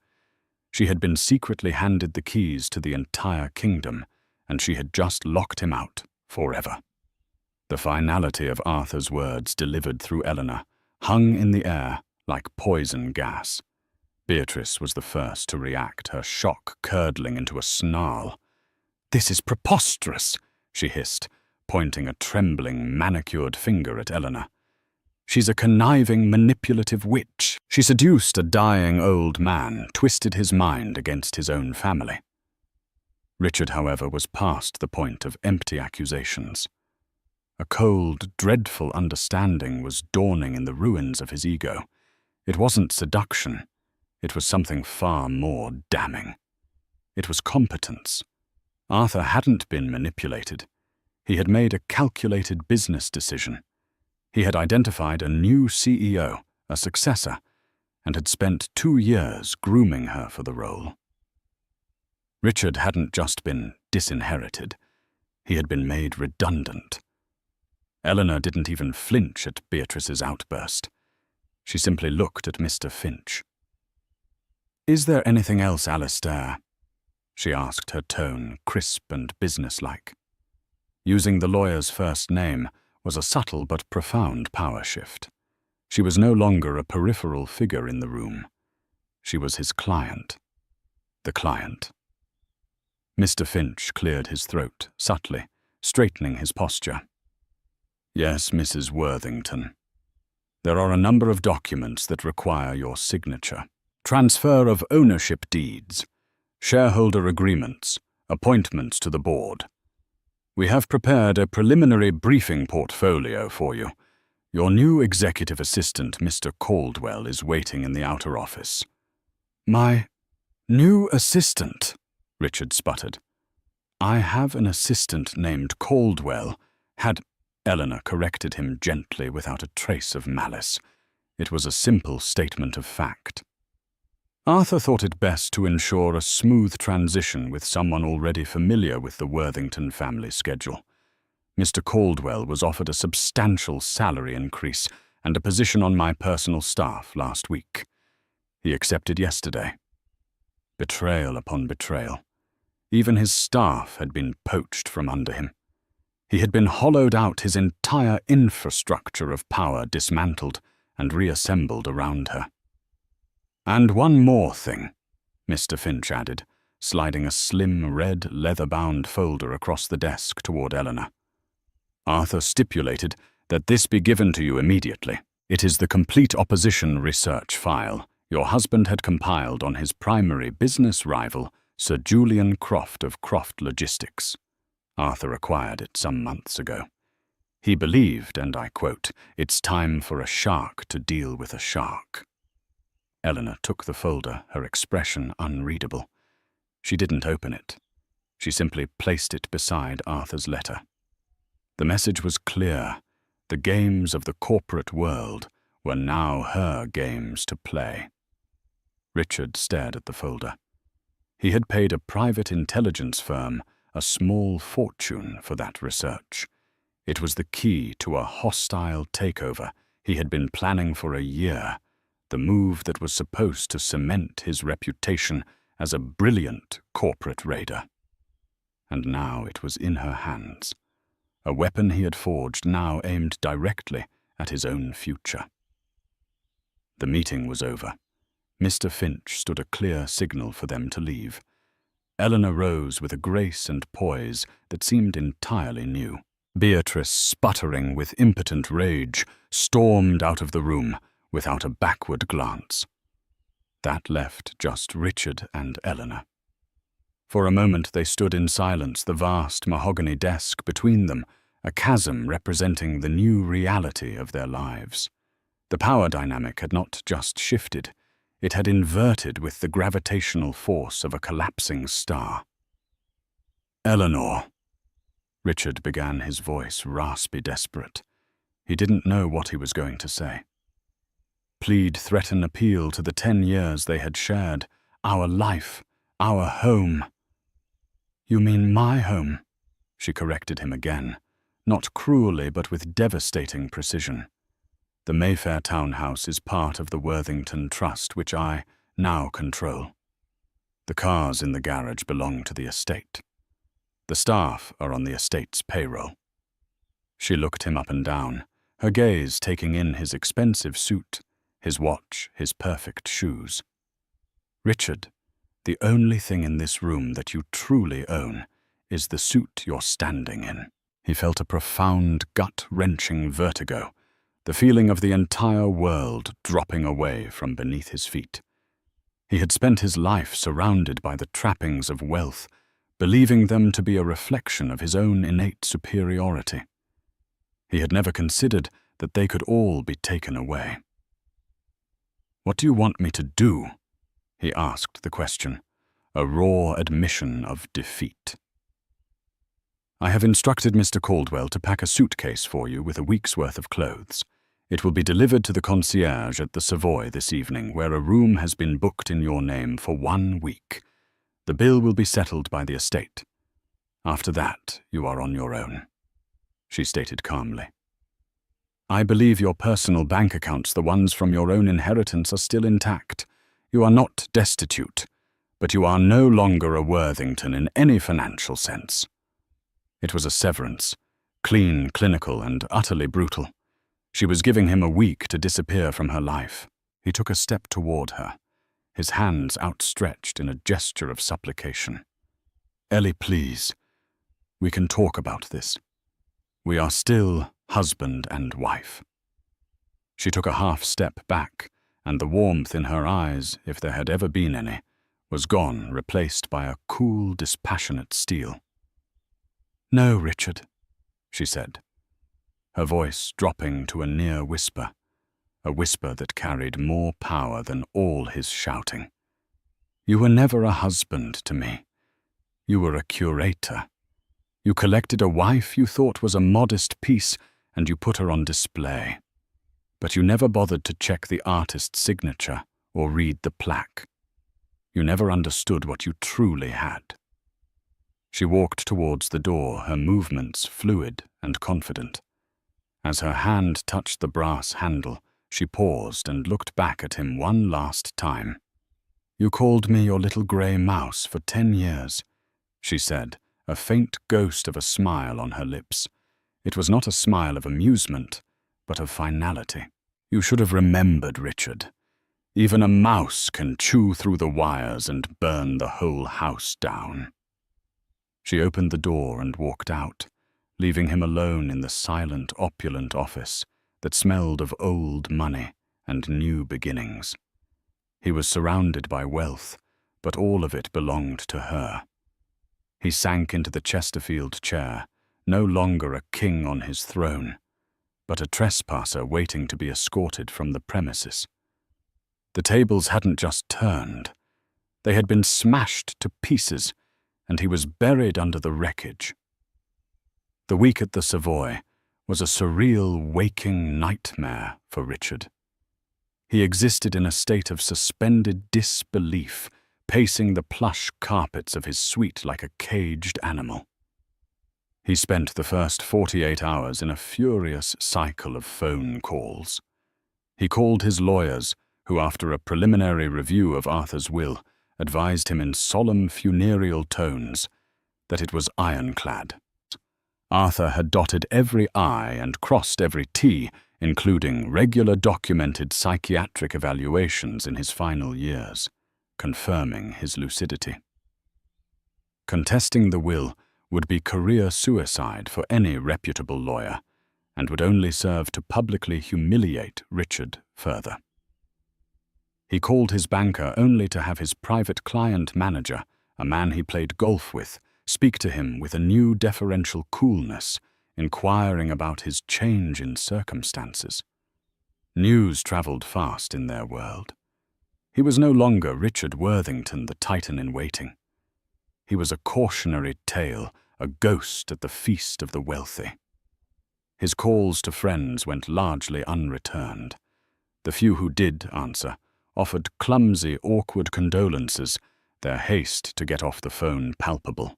She had been secretly handed the keys to the entire kingdom, and she had just locked him out forever. The finality of Arthur's words delivered through Eleanor hung in the air like poison gas. Beatrice was the first to react, her shock curdling into a snarl. "This is preposterous," she hissed, pointing a trembling, manicured finger at Eleanor. "She's a conniving, manipulative witch. She seduced a dying old man, twisted his mind against his own family." Richard, however, was past the point of empty accusations. A cold, dreadful understanding was dawning in the ruins of his ego. It wasn't seduction. It was something far more damning. It was competence. Arthur hadn't been manipulated. He had made a calculated business decision. He had identified a new CEO, a successor, and had spent 2 years grooming her for the role. Richard hadn't just been disinherited. He had been made redundant. Eleanor didn't even flinch at Beatrice's outburst. She simply looked at Mr. Finch. "Is there anything else, Alistair?" she asked, her tone crisp and businesslike. Using the lawyer's first name was a subtle but profound power shift. She was no longer a peripheral figure in the room. She was his client. The client. Mr. Finch cleared his throat, subtly, straightening his posture. "Yes, Mrs. Worthington. There are a number of documents that require your signature. Transfer of ownership deeds, shareholder agreements, appointments to the board. We have prepared a preliminary briefing portfolio for you. Your new executive assistant, Mr. Caldwell, is waiting in the outer office." "My new assistant?" Richard sputtered. "I have an assistant named Caldwell," had Eleanor corrected him gently without a trace of malice. It was a simple statement of fact. Arthur thought it best to ensure a smooth transition with someone already familiar with the Worthington family schedule. Mr. Caldwell was offered a substantial salary increase and a position on my personal staff last week. He accepted yesterday. Betrayal upon betrayal. Even his staff had been poached from under him. He had been hollowed out, his entire infrastructure of power dismantled and reassembled around her. "And one more thing," Mr. Finch added, sliding a slim red leather-bound folder across the desk toward Eleanor. "Arthur stipulated that this be given to you immediately. It is the complete opposition research file your husband had compiled on his primary business rival, Sir Julian Croft of Croft Logistics. Arthur acquired it some months ago. He believed, and I quote, 'It's time for a shark to deal with a shark.'" Eleanor took the folder, her expression unreadable. She didn't open it. She simply placed it beside Arthur's letter. The message was clear. The games of the corporate world were now her games to play. Richard stared at the folder. He had paid a private intelligence firm a small fortune for that research. It was the key to a hostile takeover he had been planning for a year, the move that was supposed to cement his reputation as a brilliant corporate raider. And now it was in her hands. A weapon he had forged now aimed directly at his own future. The meeting was over. Mr. Finch stood a clear signal for them to leave. Eleanor rose with a grace and poise that seemed entirely new. Beatrice, sputtering with impotent rage, stormed out of the room without a backward glance. That left just Richard and Eleanor. For a moment they stood in silence, the vast mahogany desk between them, a chasm representing the new reality of their lives. The power dynamic had not just shifted, it had inverted with the gravitational force of a collapsing star. "Eleanor," Richard began, his voice raspy, desperate. He didn't know what he was going to say. Plead, threaten, appeal to the 10 years they had shared, our life, our home. "You mean my home?" she corrected him again, not cruelly but with devastating precision. "The Mayfair townhouse is part of the Worthington Trust, which I now control. The cars in the garage belong to the estate. The staff are on the estate's payroll." She looked him up and down, her gaze taking in his expensive suit, his watch, his perfect shoes. "Richard, the only thing in this room that you truly own is the suit you're standing in." He felt a profound, gut-wrenching vertigo, the feeling of the entire world dropping away from beneath his feet. He had spent his life surrounded by the trappings of wealth, believing them to be a reflection of his own innate superiority. He had never considered that they could all be taken away. "What do you want me to do?" he asked the question, a raw admission of defeat. "I have instructed Mr. Caldwell to pack a suitcase for you with a week's worth of clothes. It will be delivered to the concierge at the Savoy this evening, where a room has been booked in your name for 1 week. The bill will be settled by the estate. After that, you are on your own," she stated calmly. I believe your personal bank accounts, the ones from your own inheritance, are still intact. You are not destitute, but you are no longer a Worthington in any financial sense." It was a severance, clean, clinical, and utterly brutal. She was giving him a week to disappear from her life. He took a step toward her, his hands outstretched in a gesture of supplication. "Ellie, please, we can talk about this. We are still husband and wife." She took a half step back, and the warmth in her eyes, if there had ever been any, was gone, replaced by a cool, dispassionate steel. "No, Richard," she said, her voice dropping to a near whisper, a whisper that carried more power than all his shouting. "You were never a husband to me. You were a curator. You collected a wife you thought was a modest piece, and you put her on display. But you never bothered to check the artist's signature or read the plaque. You never understood what you truly had." She walked towards the door, her movements fluid and confident. As her hand touched the brass handle, she paused and looked back at him one last time. "You called me your little grey mouse for 10 years, she said, a faint ghost of a smile on her lips. It was not a smile of amusement, but of finality. "You should have remembered, Richard. Even a mouse can chew through the wires and burn the whole house down." She opened the door and walked out, leaving him alone in the silent, opulent office that smelled of old money and new beginnings. He was surrounded by wealth, but all of it belonged to her. He sank into the Chesterfield chair, no longer a king on his throne, but a trespasser waiting to be escorted from the premises. The tables hadn't just turned. They had been smashed to pieces, and he was buried under the wreckage. The week at the Savoy was a surreal, waking nightmare for Richard. He existed in a state of suspended disbelief, pacing the plush carpets of his suite like a caged animal. He spent the first 48 hours in a furious cycle of phone calls. He called his lawyers, who, after a preliminary review of Arthur's will, advised him in solemn funereal tones that it was ironclad. Arthur had dotted every I and crossed every T, including regular documented psychiatric evaluations in his final years, confirming his lucidity. Contesting the will would be career suicide for any reputable lawyer, and would only serve to publicly humiliate Richard further. He called his banker only to have his private client manager, a man he played golf with, speak to him with a new deferential coolness, inquiring about his change in circumstances. News travelled fast in their world. He was no longer Richard Worthington, the Titan-in-waiting. He was a cautionary tale, a ghost at the feast of the wealthy. His calls to friends went largely unreturned. The few who did answer offered clumsy, awkward condolences, their haste to get off the phone palpable.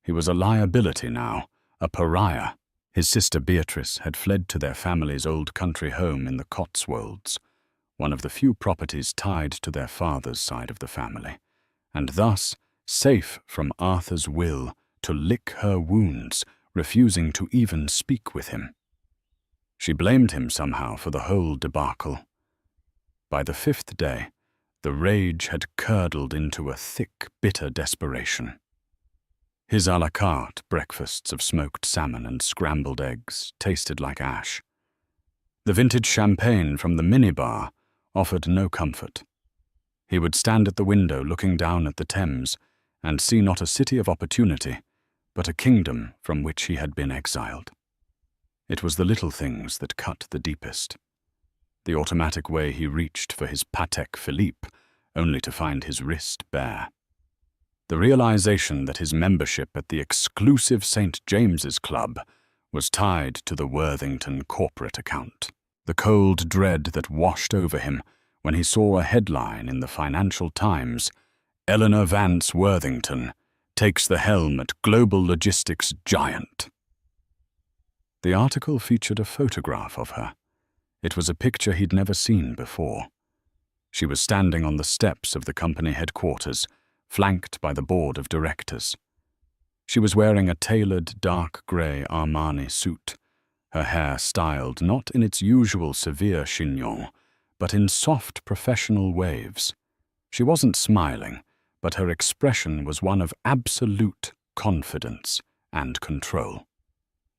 He was a liability now, a pariah. His sister Beatrice had fled to their family's old country home in the Cotswolds, one of the few properties tied to their father's side of the family, and thus safe from Arthur's will to lick her wounds, refusing to even speak with him. She blamed him somehow for the whole debacle. By the 5th day, the rage had curdled into a thick, bitter desperation. His à la carte breakfasts of smoked salmon and scrambled eggs tasted like ash. The vintage champagne from the minibar offered no comfort. He would stand at the window looking down at the Thames and see not a city of opportunity, but a kingdom from which he had been exiled. It was the little things that cut the deepest. The automatic way he reached for his Patek Philippe, only to find his wrist bare. The realization that his membership at the exclusive St. James's Club was tied to the Worthington corporate account. The cold dread that washed over him when he saw a headline in the Financial Times, "Eleanor Vance Worthington takes the helm at global logistics giant." The article featured a photograph of her. It was a picture he'd never seen before. She was standing on the steps of the company headquarters, flanked by the board of directors. She was wearing a tailored dark grey Armani suit, her hair styled not in its usual severe chignon, but in soft professional waves. She wasn't smiling, but her expression was one of absolute confidence and control.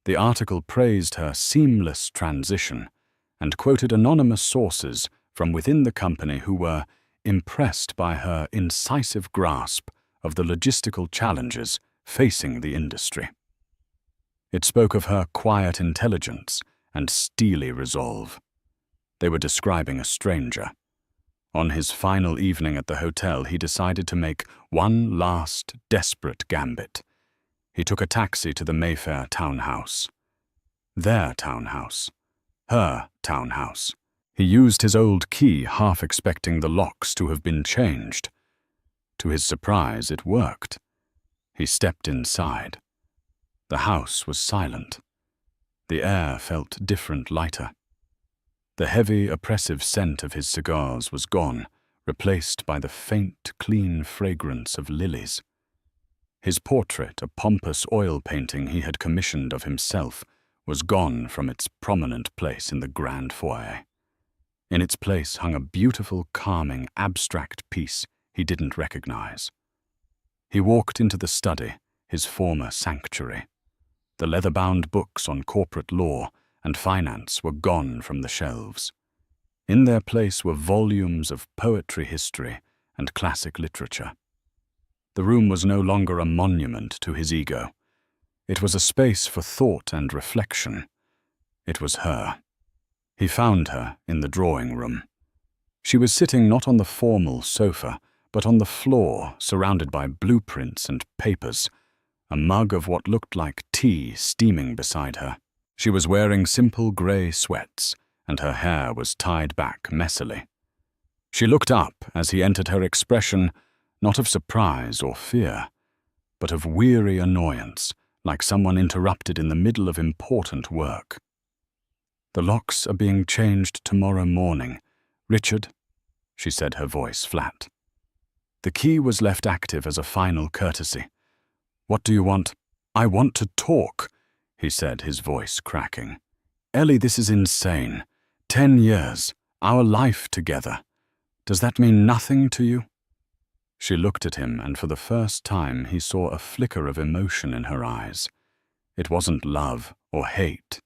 The article praised her seamless transition and quoted anonymous sources from within the company who were impressed by her incisive grasp of the logistical challenges facing the industry. It spoke of her quiet intelligence and steely resolve. They were describing a stranger. On his final evening at the hotel, he decided to make one last desperate gambit. He took a taxi to the Mayfair townhouse. Their townhouse. Her townhouse. He used his old key, half expecting the locks to have been changed. To his surprise, it worked. He stepped inside. The house was silent. The air felt different, lighter. The heavy, oppressive scent of his cigars was gone, replaced by the faint, clean fragrance of lilies. His portrait, a pompous oil painting he had commissioned of himself, was gone from its prominent place in the grand foyer. In its place hung a beautiful, calming, abstract piece he didn't recognize. He walked into the study, his former sanctuary. The leather-bound books on corporate law and finance were gone from the shelves. In their place were volumes of poetry, history, and classic literature. The room was no longer a monument to his ego. It was a space for thought and reflection. It was her. He found her in the drawing room. She was sitting not on the formal sofa, but on the floor, surrounded by blueprints and papers, a mug of what looked like tea steaming beside her. She was wearing simple grey sweats, and her hair was tied back messily. She looked up as he entered, her expression not of surprise or fear, but of weary annoyance, like someone interrupted in the middle of important work. "The locks are being changed tomorrow morning. Richard," she said, her voice flat. The key was left active as a final courtesy. "What do you want?" "I want to talk," he said, his voice cracking. "Ellie, this is insane. 10 years, our life together. Does that mean nothing to you?" She looked at him, and for the first time he saw a flicker of emotion in her eyes. It wasn't love or hate.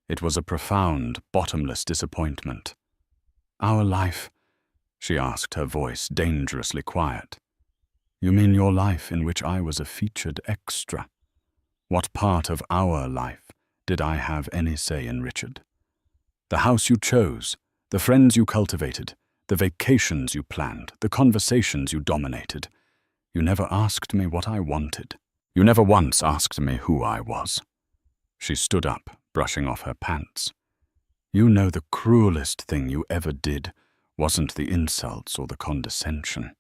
It was a profound, bottomless disappointment. "Our life?" she asked, her voice dangerously quiet. "You mean your life in which I was a featured extra? What part of our life did I have any say in, Richard? The house you chose, the friends you cultivated, the vacations you planned, the conversations you dominated. You never asked me what I wanted. You never once asked me who I was." She stood up, brushing off her pants. "You know the cruelest thing you ever did wasn't the insults or the condescension.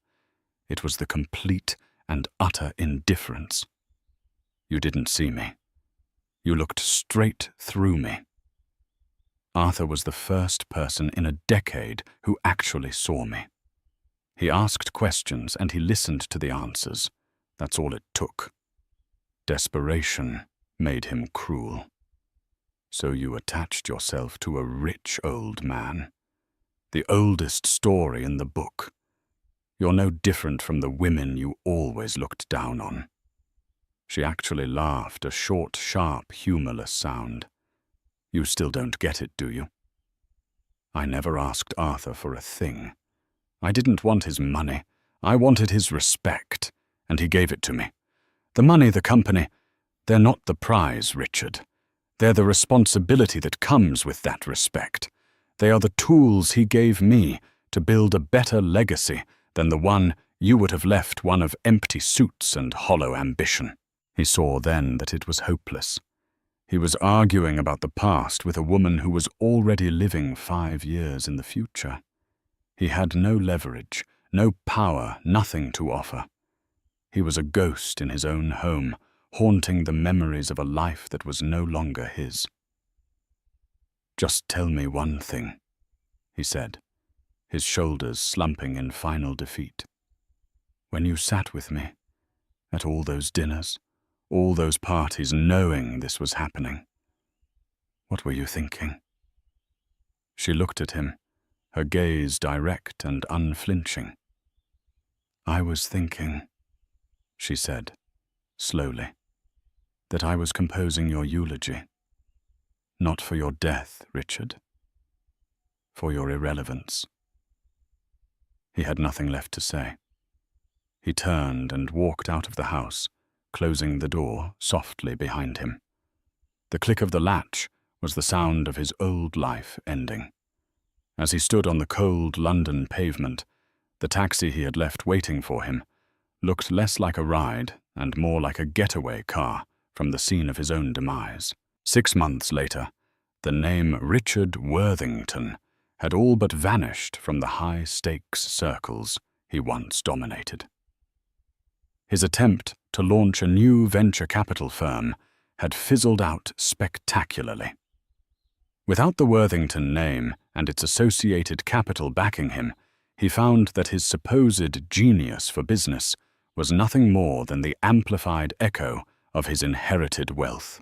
It was the complete and utter indifference. You didn't see me. You looked straight through me." Arthur was the first person in a decade who actually saw me. He asked questions and he listened to the answers. That's all it took. Desperation made him cruel. "So you attached yourself to a rich old man. The oldest story in the book. You're no different from the women you always looked down on." She actually laughed, a short, sharp, humorless sound. "You still don't get it, do you? I never asked Arthur for a thing. I didn't want his money. I wanted his respect, and he gave it to me. The money, the company, they're not the prize, Richard. They're the responsibility that comes with that respect. They are the tools he gave me to build a better legacy than the one you would have left, one of empty suits and hollow ambition." He saw then that it was hopeless. He was arguing about the past with a woman who was already living 5 years in the future. He had no leverage, no power, nothing to offer. He was a ghost in his own home, haunting the memories of a life that was no longer his. Just tell me one thing, he said, his shoulders slumping in final defeat. When you sat with me, at all those dinners, all those parties, knowing this was happening, what were you thinking? She looked at him, her gaze direct and unflinching. I was thinking, she said, slowly, that I was composing your eulogy. Not for your death, Richard. For your irrelevance. He had nothing left to say. He turned and walked out of the house, closing the door softly behind him. The click of the latch was the sound of his old life ending. As he stood on the cold London pavement, the taxi he had left waiting for him looked less like a ride and more like a getaway car from the scene of his own demise. 6 months later, the name Richard Worthington had all but vanished from the high-stakes circles he once dominated. His attempt to launch a new venture capital firm had fizzled out spectacularly. Without the Worthington name and its associated capital backing him, he found that his supposed genius for business was nothing more than the amplified echo of his inherited wealth.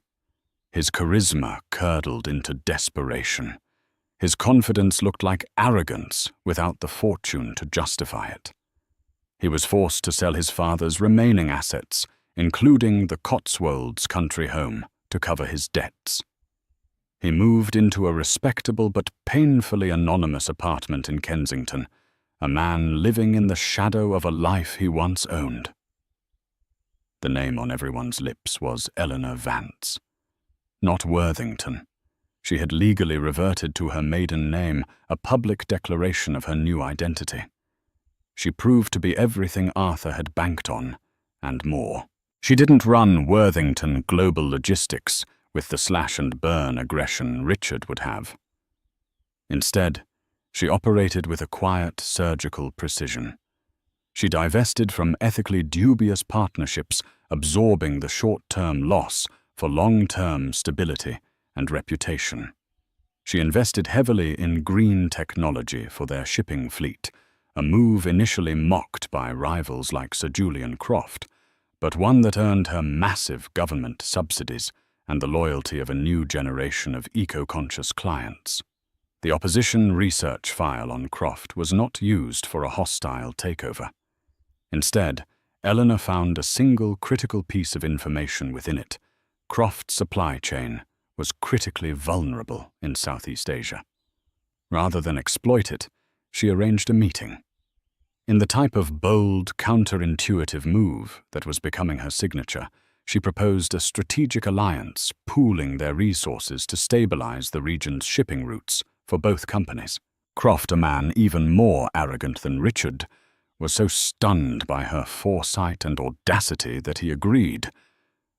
His charisma curdled into desperation. His confidence looked like arrogance without the fortune to justify it. He was forced to sell his father's remaining assets, including the Cotswolds country home, to cover his debts. He moved into a respectable but painfully anonymous apartment in Kensington, a man living in the shadow of a life he once owned. The name on everyone's lips was Eleanor Vance. Not Worthington. She had legally reverted to her maiden name, a public declaration of her new identity. She proved to be everything Arthur had banked on, and more. She didn't run Worthington Global Logistics with the slash-and-burn aggression Richard would have. Instead, she operated with a quiet, surgical precision. She divested from ethically dubious partnerships, absorbing the short-term loss for long-term stability and reputation. She invested heavily in green technology for their shipping fleet, a move initially mocked by rivals like Sir Julian Croft, but one that earned her massive government subsidies and the loyalty of a new generation of eco-conscious clients. The opposition research file on Croft was not used for a hostile takeover. Instead, Eleanor found a single critical piece of information within it. Croft's supply chain was critically vulnerable in Southeast Asia. Rather than exploit it, she arranged a meeting. In the type of bold, counterintuitive move that was becoming her signature, she proposed a strategic alliance, pooling their resources to stabilize the region's shipping routes for both companies. Croft, a man even more arrogant than Richard, was so stunned by her foresight and audacity that he agreed.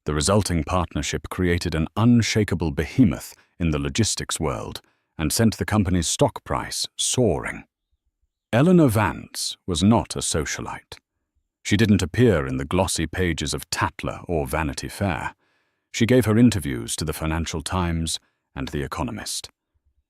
The resulting partnership created an unshakable behemoth in the logistics world and sent the company's stock price soaring. Eleanor Vance was not a socialite. She didn't appear in the glossy pages of Tatler or Vanity Fair. She gave her interviews to the Financial Times and The Economist.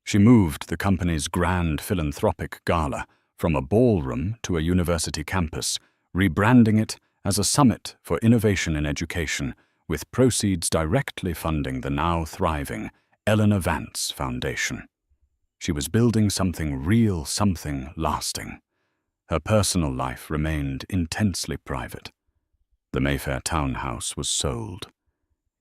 She moved the company's grand philanthropic gala from a ballroom to a university campus, rebranding it as a summit for innovation in education, with proceeds directly funding the now thriving Eleanor Vance Foundation. She was building something real, something lasting. Her personal life remained intensely private. The Mayfair townhouse was sold.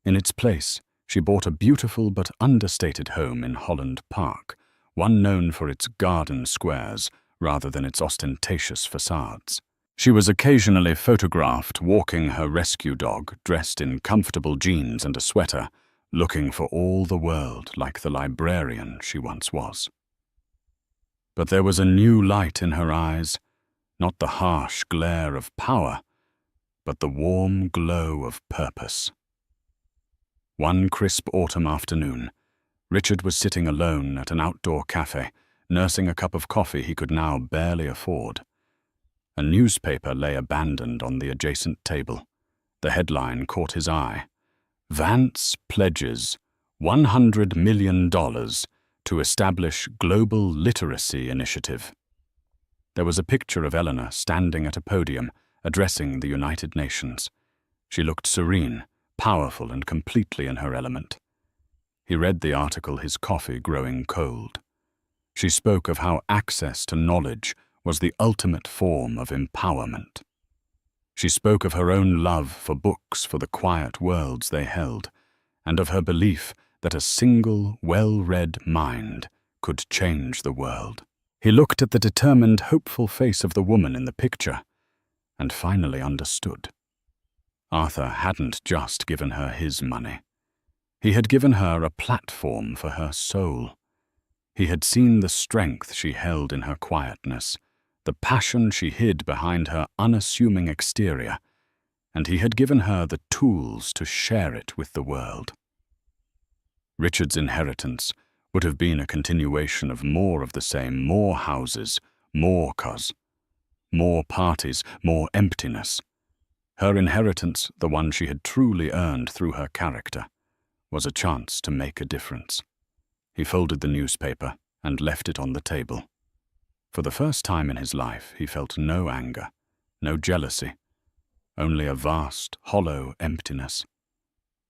In its place, she bought a beautiful but understated home in Holland Park, one known for its garden squares rather than its ostentatious facades. She was occasionally photographed walking her rescue dog, dressed in comfortable jeans and a sweater, looking for all the world like the librarian she once was. But there was a new light in her eyes, not the harsh glare of power, but the warm glow of purpose. One crisp autumn afternoon, Richard was sitting alone at an outdoor cafe, nursing a cup of coffee he could now barely afford. A newspaper lay abandoned on the adjacent table. The headline caught his eye. Vance pledges $100 million to establish Global Literacy Initiative. There was a picture of Eleanor standing at a podium, addressing the United Nations. She looked serene, powerful, and completely in her element. He read the article, his coffee growing cold. She spoke of how access to knowledge was the ultimate form of empowerment. She spoke of her own love for books, for the quiet worlds they held, and of her belief that a single, well-read mind could change the world. He looked at the determined, hopeful face of the woman in the picture, and finally understood. Arthur hadn't just given her his money. He had given her a platform for her soul. He had seen the strength she held in her quietness, the passion she hid behind her unassuming exterior, and he had given her the tools to share it with the world. Richard's inheritance would have been a continuation of more of the same, more houses, more cars, more parties, more emptiness. Her inheritance, the one she had truly earned through her character, was a chance to make a difference. He folded the newspaper and left it on the table. For the first time in his life, he felt no anger, no jealousy, only a vast, hollow emptiness.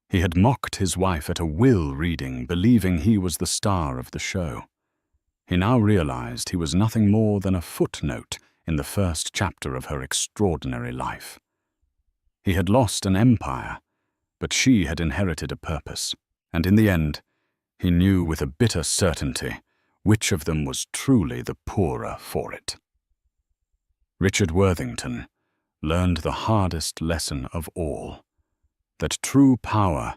He had mocked his wife at a will reading, believing he was the star of the show. He now realized he was nothing more than a footnote in the first chapter of her extraordinary life. He had lost an empire, but she had inherited a purpose, and in the end, he knew with a bitter certainty which of them was truly the poorer for it. Richard Worthington learned the hardest lesson of all, that true power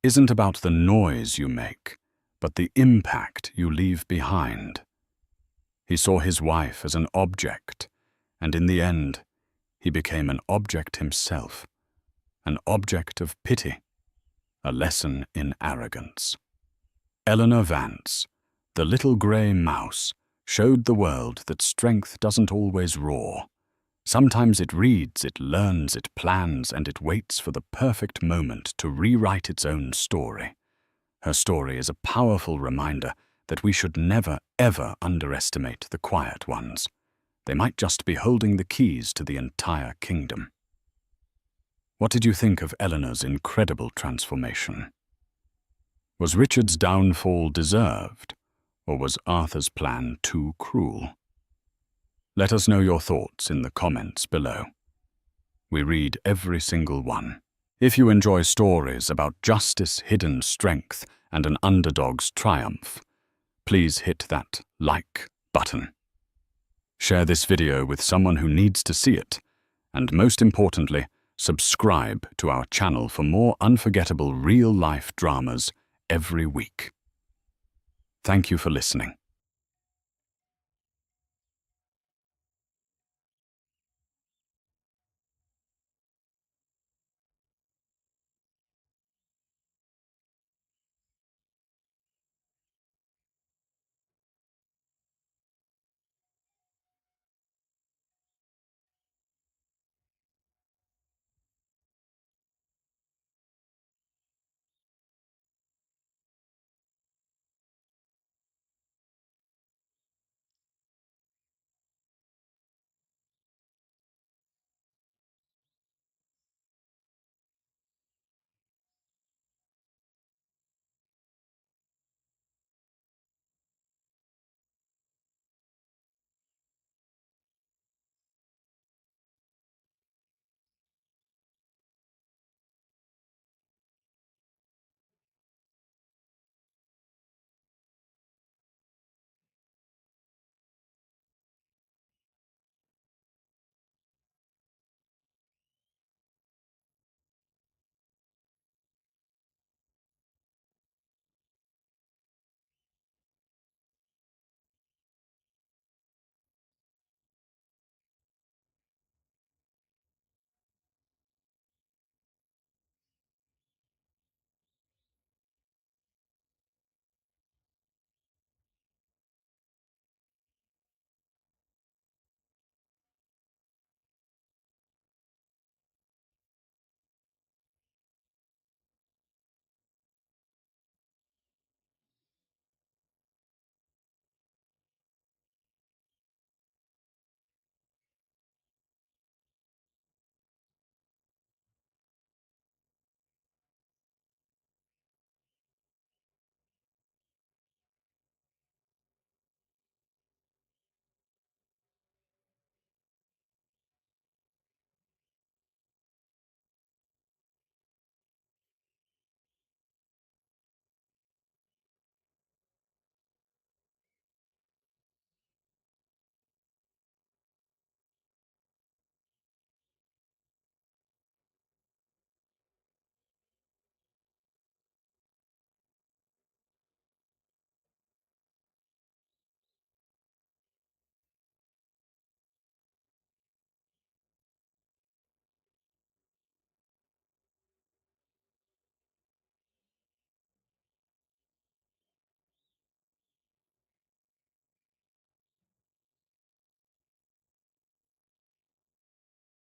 isn't about the noise you make, but the impact you leave behind. He saw his wife as an object, and in the end, he became an object himself, an object of pity, a lesson in arrogance. Eleanor Vance, the little grey mouse, showed the world that strength doesn't always roar. Sometimes it reads, it learns, it plans, and it waits for the perfect moment to rewrite its own story. Her story is a powerful reminder that we should never, ever underestimate the quiet ones. They might just be holding the keys to the entire kingdom. What did you think of Eleanor's incredible transformation? Was Richard's downfall deserved, or was Arthur's plan too cruel? Let us know your thoughts in the comments below. We read every single one. If you enjoy stories about justice, hidden strength, and an underdog's triumph, please hit that like button. Share this video with someone who needs to see it, and most importantly, subscribe to our channel for more unforgettable real-life dramas every week. Thank you for listening.